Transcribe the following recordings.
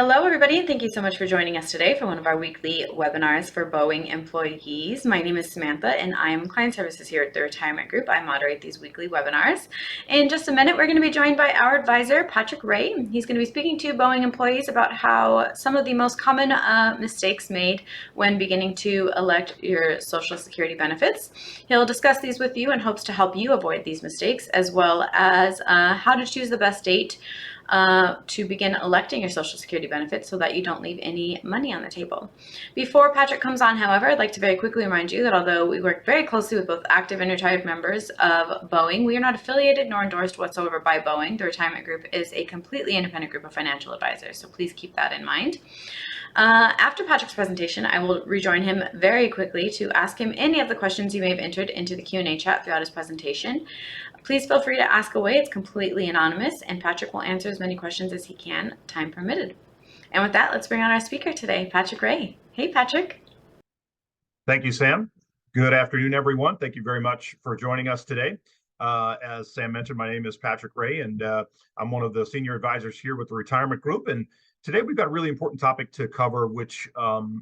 Hello, everybody, and thank you so much for joining us today for one of our weekly webinars for Boeing employees. My name is Samantha, and I am Client Services here at the Retirement Group. I moderate these weekly webinars. In just a minute, we're going to be joined by our advisor, Patrick Ray. He's going to be speaking to Boeing employees about how some of the most common mistakes made when beginning to elect your Social Security benefits. He'll discuss these with you in hopes to help you avoid these mistakes, as well as how to choose the best date to begin electing your Social Security benefits so that you don't leave any money on the table. Before Patrick comes on, however, I'd like to very quickly remind you that although we work very closely with both active and retired members of Boeing, we are not affiliated nor endorsed whatsoever by Boeing. The Retirement Group is a completely independent group of financial advisors, so please keep that in mind. After Patrick's presentation, I will rejoin him very quickly to ask him any of the questions you may have entered into the Q&A chat throughout his presentation. Please feel free to ask away. It's completely anonymous, and Patrick will answer as many questions as he can, time permitted. And with that, let's bring on our speaker today, Patrick Ray. Hey, Patrick. Thank you, Sam. Good afternoon, everyone. Thank you very much for joining us today. As Sam mentioned, my name is Patrick Ray, and I'm one of the senior advisors here with the Retirement Group. And today we've got a really important topic to cover, which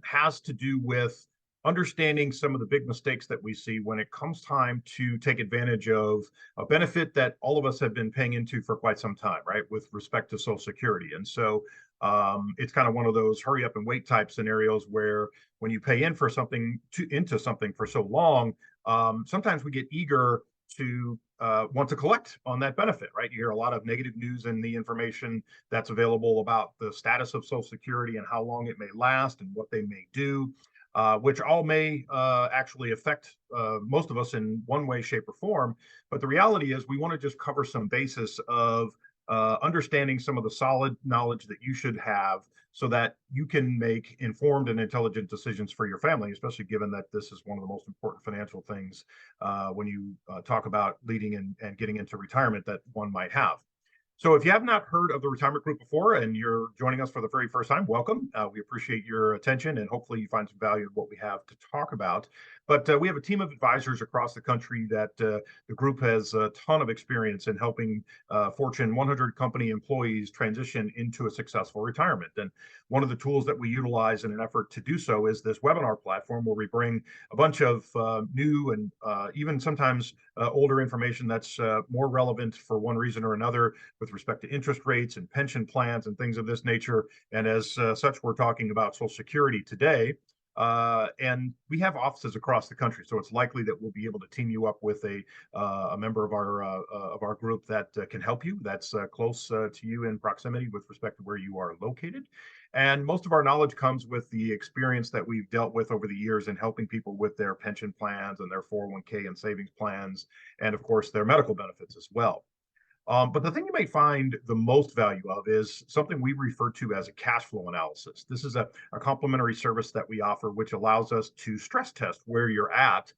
has to do with understanding some of the big mistakes that we see when it comes time to take advantage of a benefit that all of us have been paying into for quite some time, right, with respect to Social Security. And so it's kind of one of those hurry up and wait type scenarios where when you pay in for something into something for so long, sometimes we get eager to want to collect on that benefit, right? You hear a lot of negative news in the information that's available about the status of Social Security and how long it may last and what they may do. Which all may actually affect most of us in one way, shape, or form. But the reality is we want to just cover some basis of understanding some of the solid knowledge that you should have so that you can make informed and intelligent decisions for your family, especially given that this is one of the most important financial things when you talk about leading and getting into retirement that one might have. So if you have not heard of the Retirement Group before and you're joining us for the very first time, welcome. We appreciate your attention and hopefully you find some value in what we have to talk about. But we have a team of advisors across the country that the group has a ton of experience in helping Fortune 100 company employees transition into a successful retirement. And one of the tools that we utilize in an effort to do so is this webinar platform where we bring a bunch of new and even sometimes older information that's more relevant for one reason or another with respect to interest rates and pension plans and things of this nature. And as such, we're talking about Social Security today. And we have offices across the country, so it's likely that we'll be able to team you up with a member of our group that can help you. That's close to you in proximity with respect to where you are located. And most of our knowledge comes with the experience that we've dealt with over the years in helping people with their pension plans and their 401k and savings plans, and of course their medical benefits as well. But the thing you may find the most value of is something we refer to as a cash flow analysis. This is a complimentary service that we offer, which allows us to stress test where you're at.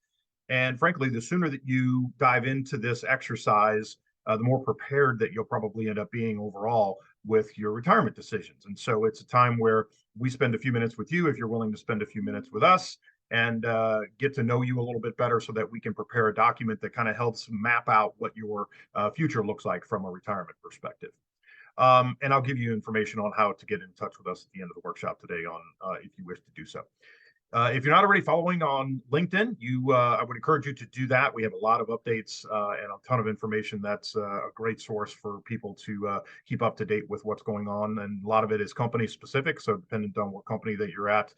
And frankly, the sooner that you dive into this exercise, the more prepared that you'll probably end up being overall with your retirement decisions. And so it's a time where we spend a few minutes with you if you're willing to spend a few minutes with us and get to know you a little bit better so that we can prepare a document that kind of helps map out what your future looks like from a retirement perspective. And I'll give you information on how to get in touch with us at the end of the workshop today on if you wish to do so. If you're not already following on LinkedIn, I would encourage you to do that. We have a lot of updates and a ton of information that's a great source for people to keep up to date with what's going on. And a lot of it is company specific. So depending on what company that you're at,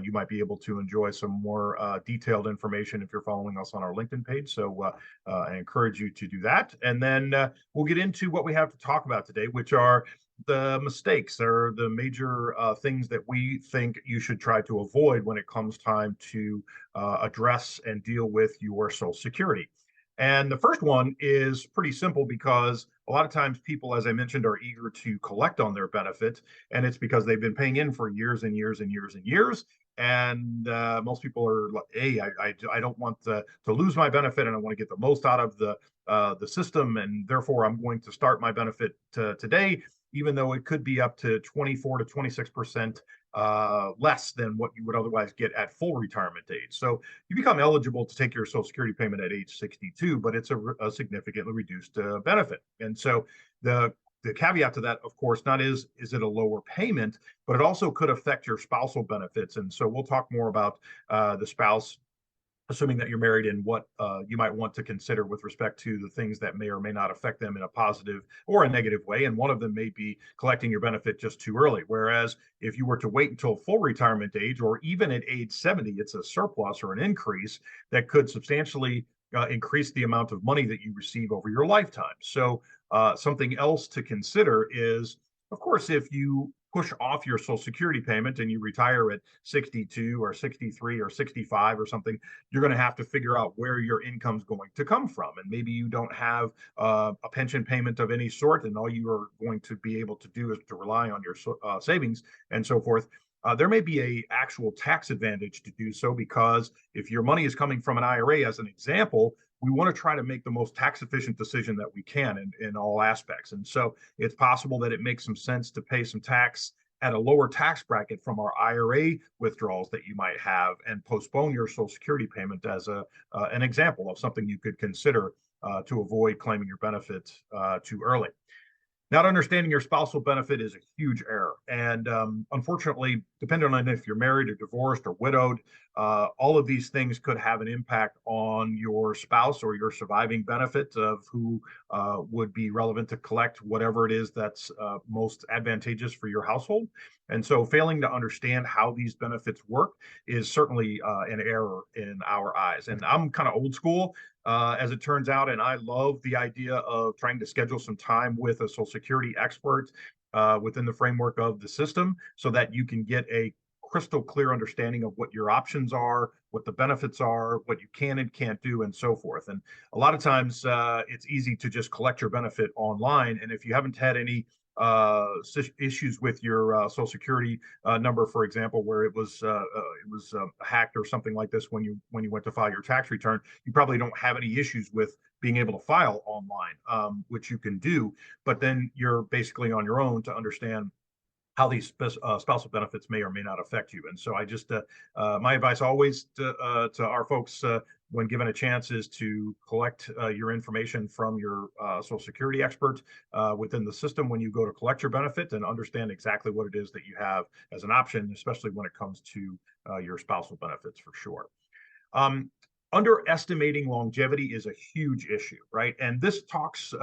you might be able to enjoy some more detailed information if you're following us on our LinkedIn page. So I encourage you to do that. And then we'll get into what we have to talk about today, which are the mistakes or the major things that we think you should try to avoid when it comes time to address and deal with your Social Security. And the first one is pretty simple because a lot of times people, as I mentioned, are eager to collect on their benefit, and it's because they've been paying in for years and years and years and years. And most people are like, hey, I don't want to lose my benefit, and I want to get the most out of the system, and therefore I'm going to start my benefit today, even though it could be up to 24 to 26% less than what you would otherwise get at full retirement age. So you become eligible to take your Social Security payment at age 62, but it's a significantly reduced benefit. And so the the caveat to that, of course, not is it a lower payment, but it also could affect your spousal benefits. And so we'll talk more about the spouse, assuming that you're married, and what you might want to consider with respect to the things that may or may not affect them in a positive or a negative way. And one of them may be collecting your benefit just too early. Whereas if you were to wait until full retirement age, or even at age 70, it's a surplus or an increase that could substantially increase the amount of money that you receive over your lifetime. So something else to consider is, of course, if you push off your Social Security payment and you retire at 62 or 63 or 65 or something, you're going to have to figure out where your income's going to come from. And maybe you don't have a pension payment of any sort, and all you are going to be able to do is to rely on your savings and so forth. There may be a actual tax advantage to do so, because if your money is coming from an IRA, as an example, we want to try to make the most tax efficient decision that we can in all aspects. And so it's possible that it makes some sense to pay some tax at a lower tax bracket from our IRA withdrawals that you might have, and postpone your Social Security payment as an example of something you could consider to avoid claiming your benefit too early. Not understanding your spousal benefit is a huge error. And unfortunately, depending on if you're married or divorced or widowed, all of these things could have an impact on your spouse or your surviving benefit of who would be relevant to collect whatever it is that's most advantageous for your household. And so failing to understand how these benefits work is certainly an error in our eyes. And I'm kind of old school, as it turns out, and I love the idea of trying to schedule some time with a Social Security expert within the framework of the system, so that you can get a crystal clear understanding of what your options are, what the benefits are, what you can and can't do, and so forth. And a lot of times it's easy to just collect your benefit online. And if you haven't had any issues with your Social Security number, for example, where it was hacked or something like this when you went to file your tax return, you probably don't have any issues with being able to file online, which you can do. But then you're basically on your own to understand how these spousal benefits may or may not affect you. And so I just, my advice always to our folks when given a chance is to collect your information from your Social Security expert within the system when you go to collect your benefit, and understand exactly what it is that you have as an option, especially when it comes to your spousal benefits, for sure. Um, Underestimating longevity is a huge issue, right? And this talks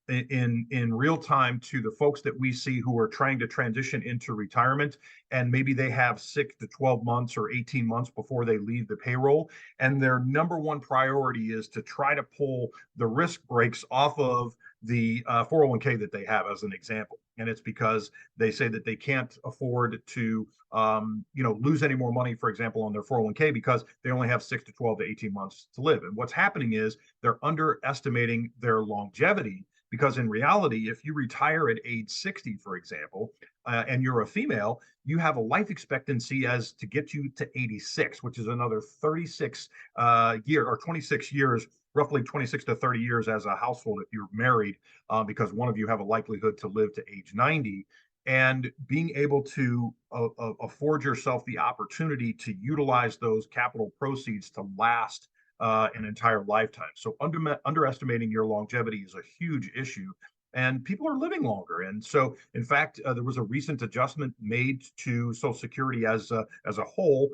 in real time to the folks that we see who are trying to transition into retirement, and maybe they have 6 to 12 months or 18 months before they leave the payroll, and their number one priority is to try to pull the risk breaks off of the 401k that they have, as an example. And it's because they say that they can't afford to lose any more money, for example, on their 401k, because they only have 6 to 12 to 18 months to live. And what's happening is they're underestimating their longevity, because in reality, if you retire at age 60, for example, and you're a female, you have a life expectancy as to get you to 86, which is another 36 year or 26 years, roughly 26 to 30 years as a household if you're married, because one of you have a likelihood to live to age 90. And being able to afford yourself the opportunity to utilize those capital proceeds to last an entire lifetime. So underestimating your longevity is a huge issue, and people are living longer. And so, in fact, there was a recent adjustment made to Social Security as a whole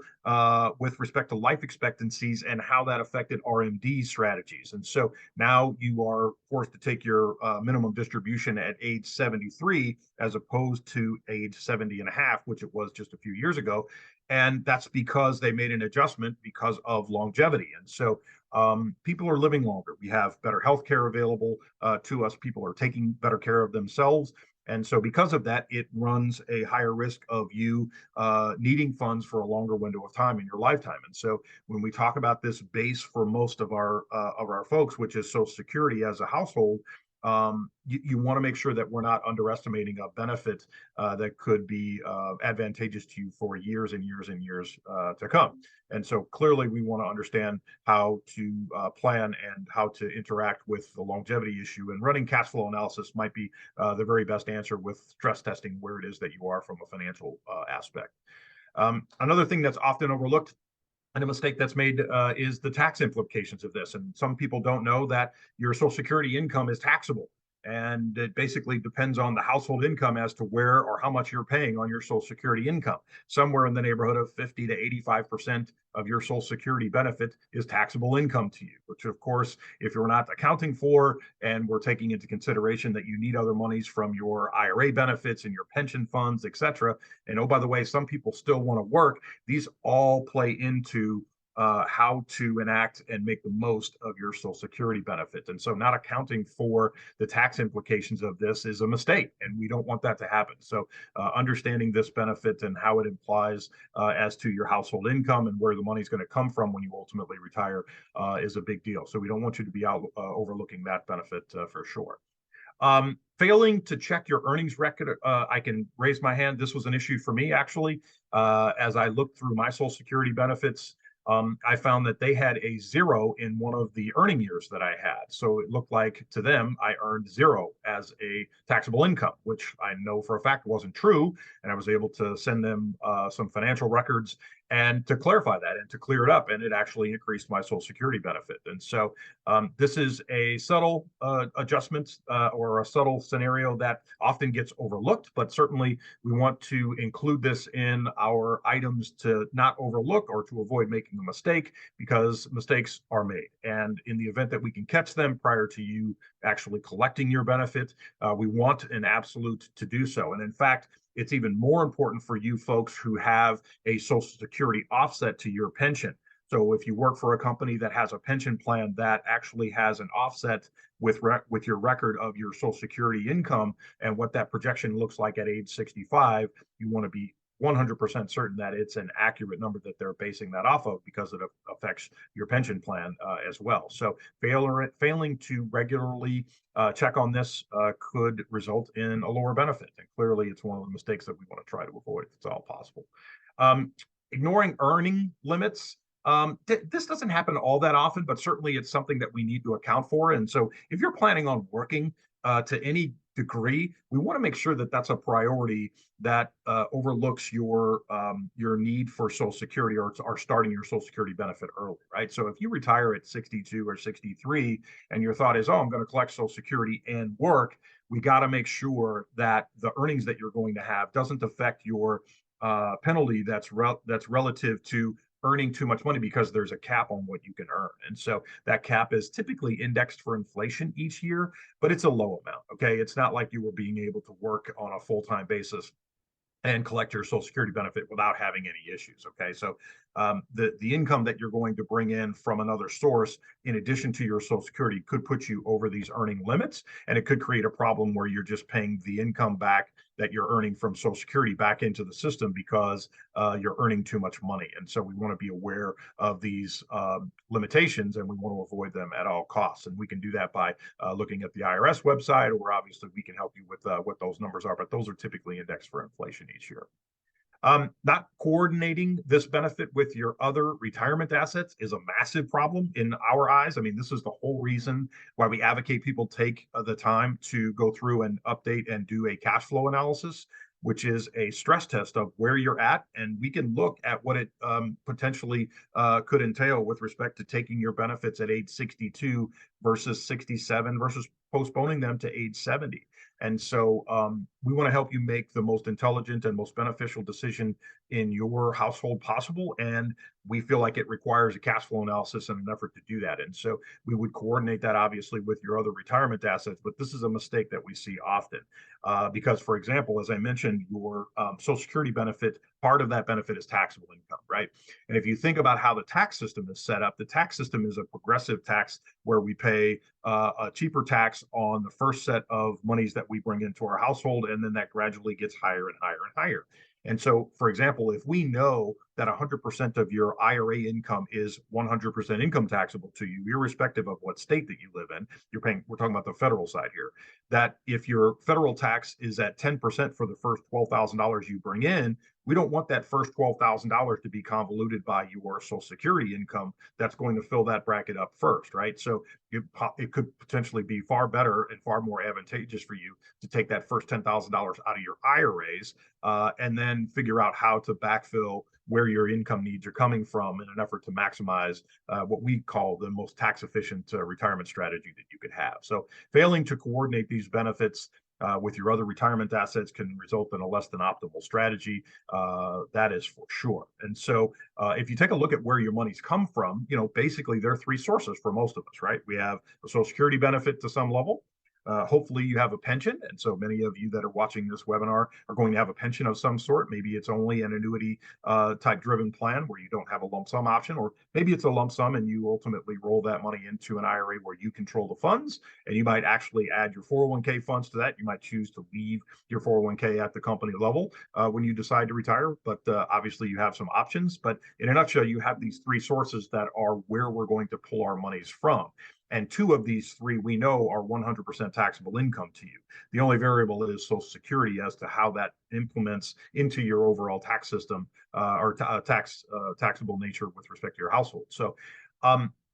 with respect to life expectancies and how that affected RMD strategies. And so now you are forced to take your minimum distribution at age 73 as opposed to age 70 and a half, which it was just a few years ago. And that's because they made an adjustment because of longevity. And so people are living longer. We have better health care available to us. People are taking better care of themselves. And so because of that, it runs a higher risk of you needing funds for a longer window of time in your lifetime. And so when we talk about this base for most of our folks, which is Social Security as a household, you want to make sure that we're not underestimating a benefit that could be advantageous to you for years and years and years to come. And so clearly we want to understand how to plan and how to interact with the longevity issue, and running cash flow analysis might be the very best answer, with stress testing where it is that you are from a financial aspect. Another thing that's often overlooked and a mistake that's made is the tax implications of this. And some people don't know that your Social Security income is taxable. And it basically depends on the household income as to where or how much you're paying on your Social Security income. Somewhere in the neighborhood of 50 to 85% of your Social Security benefit is taxable income to you, which, of course, if you're not accounting for and we're taking into consideration that you need other monies from your IRA benefits and your pension funds, et cetera. And oh, by the way, some people still want to work. These all play into how to enact and make the most of your Social Security benefit. And so, not accounting for the tax implications of this is a mistake, and we don't want that to happen. So, understanding this benefit and how it implies as to your household income and where the money is going to come from when you ultimately retire is a big deal. So, we don't want you to be out overlooking that benefit for sure. Failing to check your earnings record, I can raise my hand. This was an issue for me, actually. As I looked through my Social Security benefits, I found that they had a zero in one of the earning years that I had. So it looked like to them, I earned zero as a taxable income, which I know for a fact wasn't true. And I was able to send them some financial records and to clarify that and to clear it up. And it actually increased my Social Security benefit. And so this is a subtle adjustment or a subtle scenario that often gets overlooked, but certainly we want to include this in our items to not overlook or to avoid making a mistake, because mistakes are made. And in the event that we can catch them prior to you actually collecting your benefit, we want an absolute to do so. And in fact, it's even more important for you folks who have a Social Security offset to your pension. So if you work for a company that has a pension plan that actually has an offset with your record of your Social Security income and what that projection looks like at age 65, you want to be 100% certain that it's an accurate number that they're basing that off of, because it affects your pension plan as well. So failing to regularly check on this could result in a lower benefit. And clearly, it's one of the mistakes that we want to try to avoid if it's all possible. Ignoring earning limits. This doesn't happen all that often, but certainly it's something that we need to account for. And so if you're planning on working to any degree, we want to make sure that that's a priority that overlooks your need for Social Security or starting your Social Security benefit early, right? So if you retire at 62 or 63 and your thought is, oh, I'm going to collect Social Security and work, we got to make sure that the earnings that you're going to have doesn't affect your penalty that's relative to earning too much money, because there's a cap on what you can earn. And so that cap is typically indexed for inflation each year, but it's a low amount. Okay. It's not like you were being able to work on a full-time basis and collect your Social Security benefit without having any issues. Okay, so the income that you're going to bring in from another source, in addition to your Social Security, could put you over these earning limits, and it could create a problem where you're just paying the income back that you're earning from Social Security back into the system because you're earning too much money. And so we want to be aware of these limitations, and we want to avoid them at all costs. And we can do that by looking at the IRS website, or obviously we can help you with what those numbers are, but those are typically indexed for inflation each year. Not coordinating this benefit with your other retirement assets is a massive problem in our eyes. I mean, this is the whole reason why we advocate people take the time to go through and update and do a cash flow analysis, which is a stress test of where you're at. And we can look at what it potentially could entail with respect to taking your benefits at age 62 versus 67 versus postponing them to age 70. And so we want to help you make the most intelligent and most beneficial decision in your household possible. And we feel like it requires a cash flow analysis and an effort to do that. And so we would coordinate that obviously with your other retirement assets. But this is a mistake that we see often because, for example, as I mentioned, your Social Security benefit, part of that benefit is taxable income, right? And if you think about how the tax system is set up, the tax system is a progressive tax where we pay a cheaper tax on the first set of monies that we bring into our household, and then that gradually gets higher and higher and higher. And so, for example, if we know that 100% of your IRA income is 100% income taxable to you, irrespective of what state that you live in, you're paying, we're talking about the federal side here, that if your federal tax is at 10% for the first $12,000 you bring in, we don't want that first $12,000 to be convoluted by your Social Security income that's going to fill that bracket up first, right? So it could potentially be far better and far more advantageous for you to take that first $10,000 out of your IRAs and then figure out how to backfill where your income needs are coming from in an effort to maximize what we call the most tax efficient retirement strategy that you could have. So failing to coordinate these benefits with your other retirement assets can result in a less than optimal strategy. That is for sure. And so if you take a look at where your money's come from, basically there are three sources for most of us, right? We have a Social Security benefit to some level. Hopefully you have a pension. And so many of you that are watching this webinar are going to have a pension of some sort. Maybe it's only an annuity type driven plan where you don't have a lump sum option, or maybe it's a lump sum and you ultimately roll that money into an IRA where you control the funds, and you might actually add your 401k funds to that. You might choose to leave your 401k at the company level when you decide to retire, but obviously you have some options. But in a nutshell, you have these three sources that are where we're going to pull our monies from. And two of these three we know are 100% taxable income to you. The only variable is Social Security as to how that implements into your overall tax system or taxable nature with respect to your household. So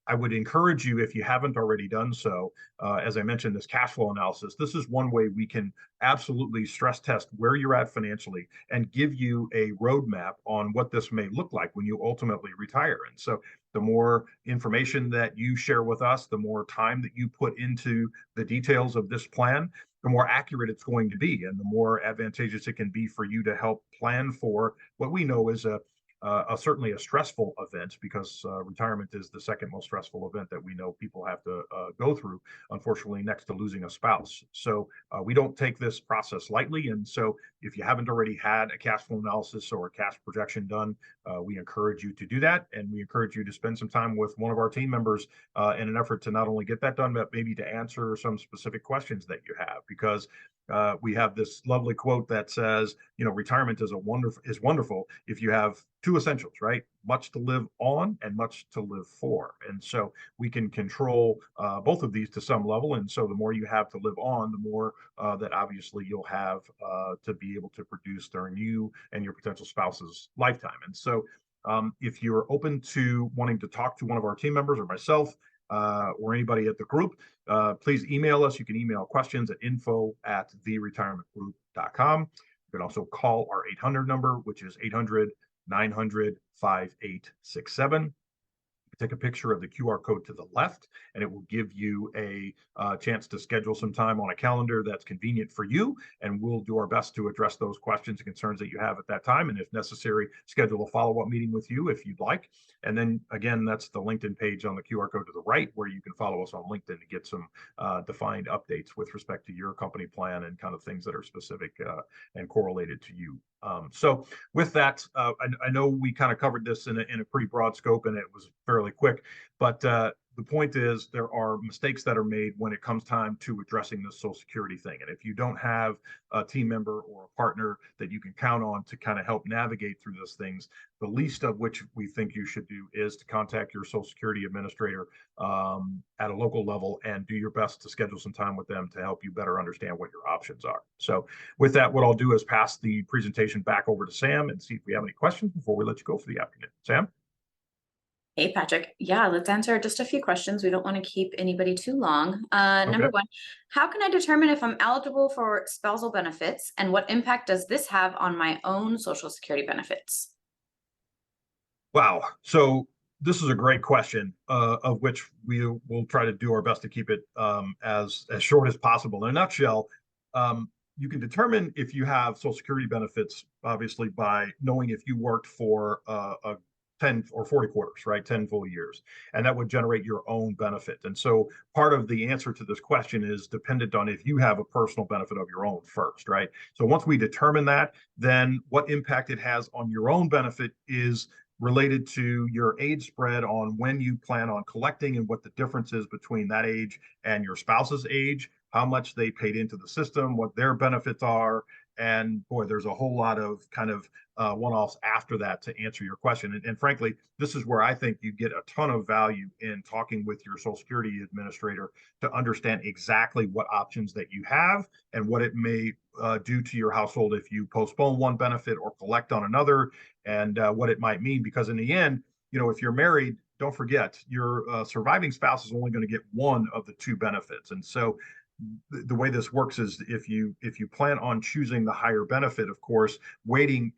I would encourage you, if you haven't already done so, as I mentioned, this cash flow analysis, this is one way we can absolutely stress test where you're at financially and give you a roadmap on what this may look like when you ultimately retire. And so the more information that you share with us, the more time that you put into the details of this plan, the more accurate it's going to be and the more advantageous it can be for you to help plan for what we know is certainly a stressful event, because retirement is the second most stressful event that we know people have to go through, unfortunately, next to losing a spouse. So we don't take this process lightly. And so if you haven't already had a cash flow analysis or a cash projection done, we encourage you to do that. And we encourage you to spend some time with one of our team members in an effort to not only get that done, but maybe to answer some specific questions that you have. Because we have this lovely quote that says, retirement is wonderful if you have two essentials, right? Much to live on and much to live for. And so we can control both of these to some level. And so the more you have to live on, the more that obviously you'll have to be able to produce during you and your potential spouse's lifetime. And so if you're open to wanting to talk to one of our team members or myself, or anybody at the group, please email us. You can email questions at info@theretirementgroup.com. You can also call our 800 number, which is 800-900-5867. Take a picture of the QR code to the left, and it will give you a chance to schedule some time on a calendar that's convenient for you. And we'll do our best to address those questions and concerns that you have at that time. And if necessary, schedule a follow-up meeting with you if you'd like. And then again, that's the LinkedIn page on the QR code to the right, where you can follow us on LinkedIn to get some defined updates with respect to your company plan and kind of things that are specific and correlated to you. So with that, I know we kind of covered this in a pretty broad scope, and it was fairly quick, but the point is there are mistakes that are made when it comes time to addressing this Social Security thing. And if you don't have a team member or a partner that you can count on to kind of help navigate through those things, the least of which we think you should do is to contact your Social Security administrator at a local level and do your best to schedule some time with them to help you better understand what your options are. So with that, what I'll do is pass the presentation back over to Sam and see if we have any questions before we let you go for the afternoon. Sam? Hey, Patrick. Yeah, let's answer just a few questions. We don't want to keep anybody too long. Okay. Number one, how can I determine if I'm eligible for spousal benefits, and what impact does this have on my own Social Security benefits? Wow. So this is a great question, of which we will try to do our best to keep it as short as possible. In a nutshell, you can determine if you have Social Security benefits, obviously, by knowing if you worked for a 10 or 40 quarters, right? 10 full years. And that would generate your own benefit. And so part of the answer to this question is dependent on if you have a personal benefit of your own first, right? So once we determine that, then what impact it has on your own benefit is related to your age spread on when you plan on collecting and what the difference is between that age and your spouse's age, how much they paid into the system, what their benefits are. And boy, there's a whole lot of kind of one-offs after that to answer your question. And frankly, this is where I think you get a ton of value in talking with your Social Security administrator to understand exactly what options that you have and what it may do to your household if you postpone one benefit or collect on another, and what it might mean. Because in the end, if you're married, don't forget your surviving spouse is only going to get one of the two benefits. And so the way this works is if you plan on choosing the higher benefit, of course, waiting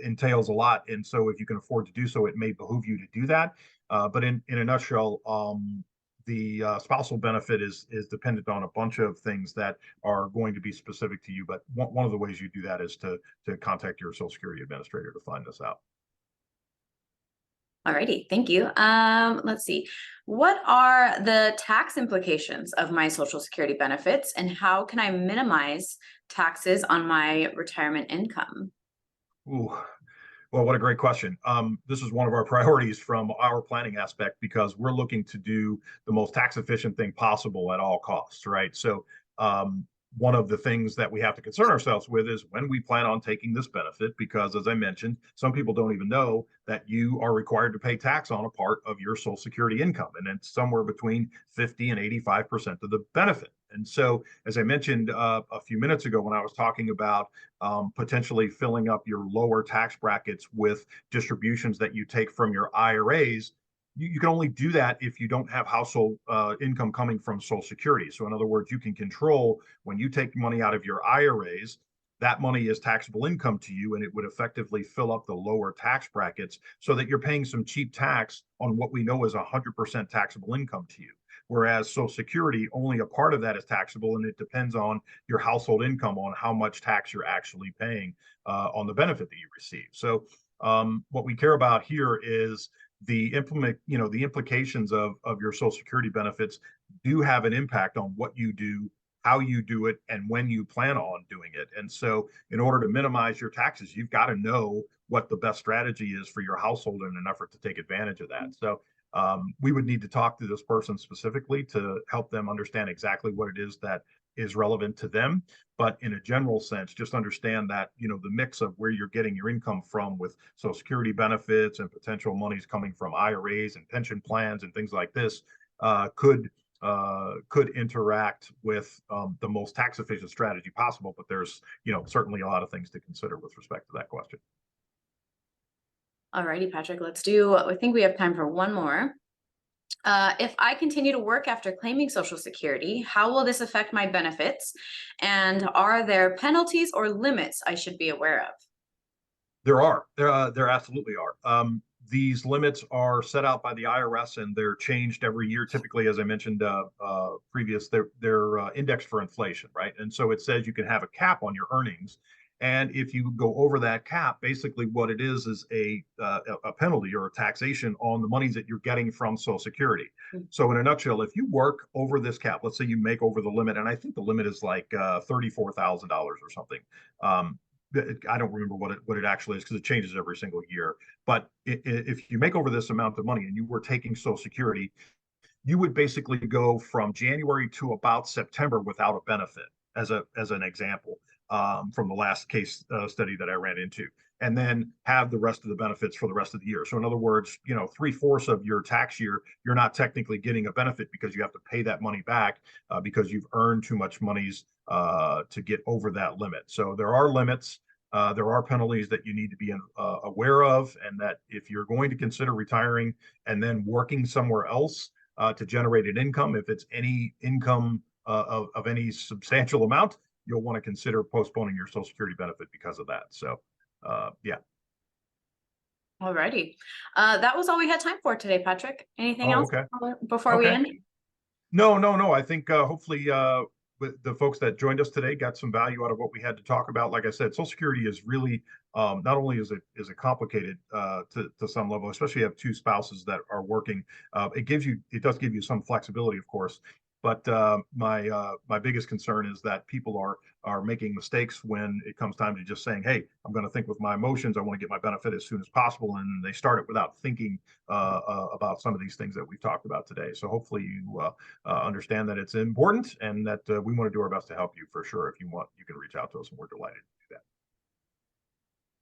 entails a lot, and so if you can afford to do so, it may behoove you to do that. But in a nutshell, the spousal benefit is dependent on a bunch of things that are going to be specific to you. But one of the ways you do that is to contact your Social Security administrator to find this out. Alrighty, thank you. Let's see. What are the tax implications of my Social Security benefits, and how can I minimize taxes on my retirement income? Ooh, well, what a great question. This is one of our priorities from our planning aspect because we're looking to do the most tax efficient thing possible at all costs, right? So, one of the things that we have to concern ourselves with is when we plan on taking this benefit, because as I mentioned, some people don't even know that you are required to pay tax on a part of your Social Security income, and it's somewhere between 50 and 85% of the benefit. And so, as I mentioned a few minutes ago when I was talking about potentially filling up your lower tax brackets with distributions that you take from your IRAs, you can only do that if you don't have household income coming from Social Security. So, in other words, you can control when you take money out of your IRAs, that money is taxable income to you, and it would effectively fill up the lower tax brackets so that you're paying some cheap tax on what we know is 100% taxable income to you. Whereas Social Security, only a part of that is taxable, and it depends on your household income on how much tax you're actually paying on the benefit that you receive. So, what we care about here is the implications of your Social Security benefits do have an impact on what you do, how you do it, and when you plan on doing it. And so in order to minimize your taxes, you've got to know what the best strategy is for your household in an effort to take advantage of that. So we would need to talk to this person specifically to help them understand exactly what it is that is relevant to them. But in a general sense, just understand that, the mix of where you're getting your income from with Social Security benefits and potential monies coming from IRAs and pension plans and things like this could interact with the most tax efficient strategy possible. But there's, certainly a lot of things to consider with respect to that question. Alrighty, Patrick, I think we have time for one more. If I continue to work after claiming Social Security, how will this affect my benefits? And are there penalties or limits I should be aware of? There absolutely are. These limits are set out by the IRS and they're changed every year. Typically, as I mentioned previous, they're indexed for inflation, right? And so it says you can have a cap on your earnings, and if you go over that cap, basically what it is a penalty or a taxation on the monies that you're getting from Social Security. So in a nutshell, if you work over this cap, let's say you make over the limit, and I think the limit is like $34,000 or something. I don't remember what it actually is because it changes every single year. But if you make over this amount of money and you were taking Social Security, you would basically go from January to about September without a benefit, as an example, from the last case study that I ran into, and then have the rest of the benefits for the rest of the year. So in other words, 3/4 of your tax year, you're not technically getting a benefit because you have to pay that money back because you've earned too much monies to get over that limit. So there are limits. There are penalties that you need to be aware of, and that if you're going to consider retiring and then working somewhere else to generate an income, if it's any income of any substantial amount, you'll want to consider postponing your Social Security benefit because of that. So, yeah. Alrighty. That was all we had time for today, Patrick. Anything Oh, else okay. before we Okay. end? No, no, no. I think hopefully the folks that joined us today got some value out of what we had to talk about. Like I said, Social Security is really not only is it complicated to some level, especially if you have two spouses that are working. It does give you some flexibility, of course. But my biggest concern is that people are making mistakes when it comes time to just saying, "Hey, I'm going to think with my emotions. I want to get my benefit as soon as possible," and they start it without thinking about some of these things that we've talked about today. So hopefully you understand that it's important and that we want to do our best to help you for sure. If you want, you can reach out to us, and we're delighted to do that.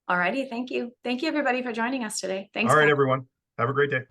Alrighty, thank you. Thank you everybody for joining us today. Thanks, All right, Pat. everyone. Have a great day.